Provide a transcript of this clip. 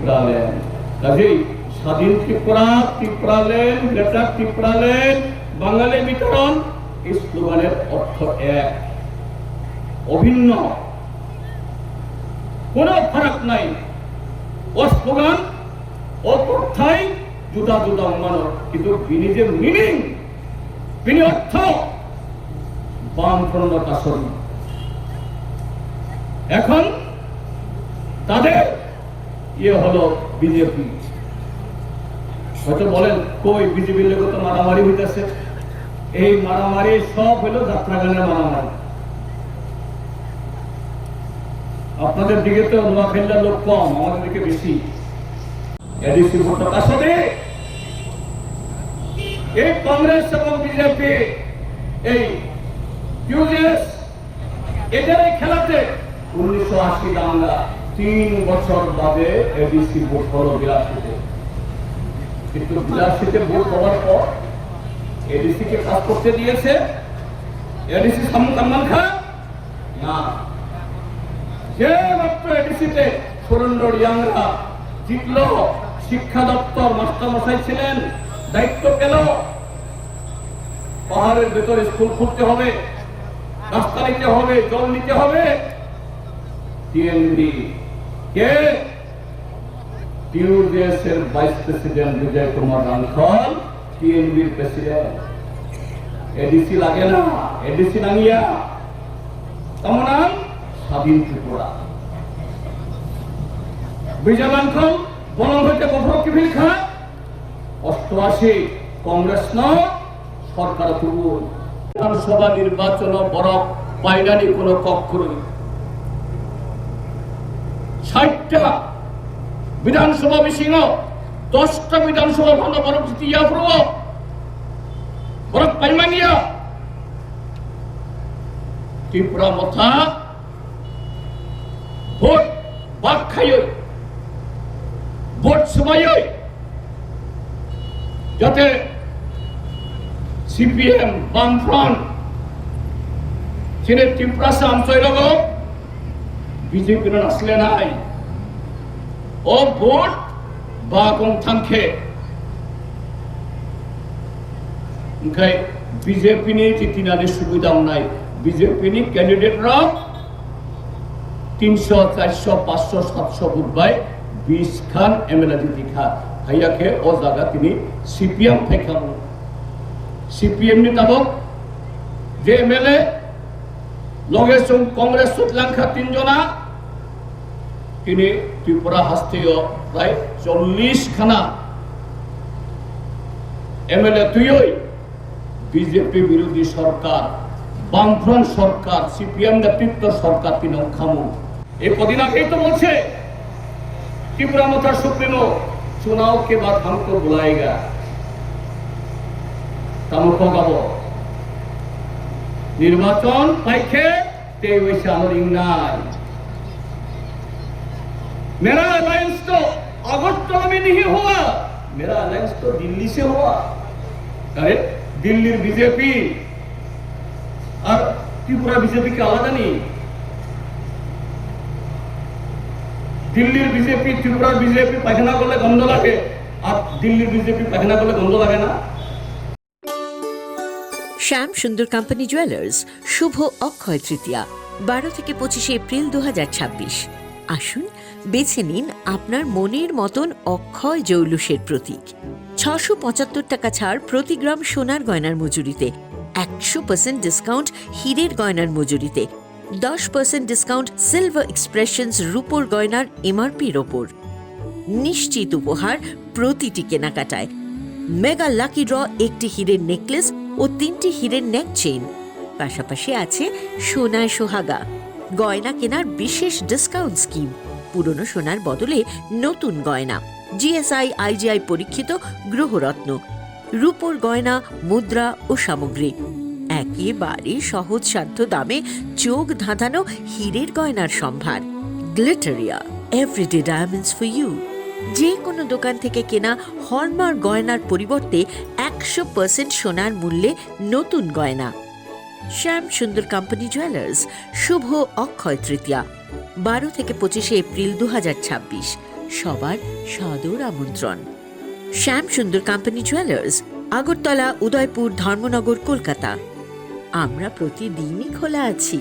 ত্রিপুরাল্যান্ড। কাজেই স্বাধীন ত্রিপুরা, ত্রিপুরাল্যান্ড, গ্রেটার ত্রিপুরাল্যান্ড, বাঙালি বিতরণ, এই স্লোগানের অর্থ এক, অভিন্ন, কোনো ফারাক নাই। ও স্লোগান ও কথাই জুদা জুদা মানো, কিন্তু বিনি যে মিনিং, বিনি অর্থ বামফ্রন্ট আসন। এখন তাদের ইয়ে হলো বিজেপি। হয়তো বলেন কই বিজেপির লোক তো মারামারি হইতেছে। এই মারামারি সব হলো যাত্রা গানের মারামারি। আপনাদের দিকে তো নোয়াখালীর লোক কম, আমাদের দিকে বেশি। এডিসি ভোটের আসলে এই কংগ্রেস এবং বিজেপি, এই ইউজেস, এদের খেলাতে 1980 দাঙ্গা 3 বছর বাদে এডিসি ভোট হলো 82-তে। কিন্তু 82-তে ভোট হওয়ার পর এডিসি কে কাজ করতে দিয়েছে এডিসি সালমান খান না। যে মাত্র এডিসিতে সুরেন্দ্র ইয়াংরা জিতল, শিক্ষা দপ্তর মাস্টার মশাই ছিলেন, দায়িত্ব পেল, পাহাড়ের ভেতরে স্কুল খুলতে হবে, রাস্তা নিতে হবে, জল নিতে হবে। টিএনবি কে টিউজেসের ভাইস প্রেসিডেন্ট বিজয় কুমার রাঙ্খল টিএনবির প্রেসিডেন্ট। এডিসি লাগে না, এডিসি নামিয়া তমনাম স্বাধীন ত্রিপুরা। বিজয় রাঙ্খল বনম হইতে বফরকি ভিল খা 88 কংগ্রেস ন সরকার তুলুন। বিধানসভা নির্বাচন বড় পাইনানি কোন কক্ষরই 60টা বিধানসভা বিশিং 10টা বিধানসভা ভালো বড় জিতিয়া ফুরব বড় পাইমানিয়া ত্রিপুরা মথা ভোট বাক খাই ভোট সময় যাতে সিপিএম বামফ্রন্ট চীনের ত্রিপুরা আঞ্চলিক বিজেপি আসলে নাই ও ভোট বাগং থাঙ্কে ওখানে বিজেপি নিয়ে জিতিনাদের সুবিধাও নাই। বিজেপি নিয়ে ক্যান্ডিডেটরা 300, 400, 500, 700 ভোট পায় 20 খান এমএলএ জিতি খা হাইয়াকে ও জায়গা তিনি সিপিএম ফেকাম। সিপিএম নি তাবক যে এমএলএ লগে কংগ্রেস সুতলাংখা 3 জনা তিনি ত্রিপুরা হাস্তীয় প্রায় 40 খানা এমএলএ তুই বিজেপি বিরোধী সরকার, বামফ্রন্ট সরকার, সিপিএম নেতৃত্ব সরকার তিনি খামু। এই কদিন আগেই তো বলছে त्रिपुरा मथा सुप्रीमो चुनाव के बाद हमको बुलाएगा, तमुखो गाबो निर्वाचन पाइखे ते वैसे आमरिंग नाई। मेरा अलायंस तो अगस्त में नहीं हुआ, मेरा अलायंस तो दिल्ली से हुआ। अरे दिल्ली बीजेपी और त्रिपुरा बीजेपी के आलादा नहीं। दिल्ली बीजेपी त्रिपुरा बीजेपी पायखाना करले गंध लागे और दिल्ली बीजेपी पायखाना करले गंध लागे ना। श्याम सुंदर कंपनी ज्वेलार्स शुभ अक्षय तृतीया 12 থেকে 25 এপ্রিল 2026। আসুন বেছে নিন আপনার মনের মতন অক্ষয় জৌলুসের প্রতীক। 675 টাকা ছাড় প্রতি গ্রাম সোনার গয়নার মজুরিতে, 100% ডিসকাউন্ট হীরের গয়নার মজুরিতে, 10% ডিসকাউন্ট সিলভার এক্সপ্রেশনস রূপোর গয়নার এমআরপির ওপর। নিশ্চিত উপহার প্রতিটি কেনাকাটায়। মেগা লাকি ড্র একটি হীরের নেকলেস ও 3টি হীরের নেক চেইন, পাশাপাশি আছে সোনায় সোহাগা। গয়না কেনার বিশেষ ডিসকাউন্ট স্কিম, পুরনো সোনার বদলে নতুন গয়না, জিএসআই আইজিআই পরীক্ষিত গ্রহরত্ন, রূপোর গয়না, মুদ্রা ও সামগ্রী, একেবারে সহজসাধ্য দামে চোখ ধাঁধানো হীরের গয়নার সম্ভার। Glitteria, everyday diamonds for you. যে কোনো দোকান থেকে কেনা হলমার্ক গয়নার পরিবর্তে 100% সোনার মূল্যে নতুন গয়না। শ্যাম সুন্দর কোম্পানি জুয়েলার্স শুভ অক্ষয় তৃতীয়া 12 থেকে 25 এপ্রিল 2026। সবার সাদর আমন্ত্রণ। শ্যাম সুন্দর কোম্পানি জুয়েলার্স, আগরতলা, উদয়পুর, ধর্মনগর, কলকাতা। আমরা প্রতিদিনই খোলা আছি।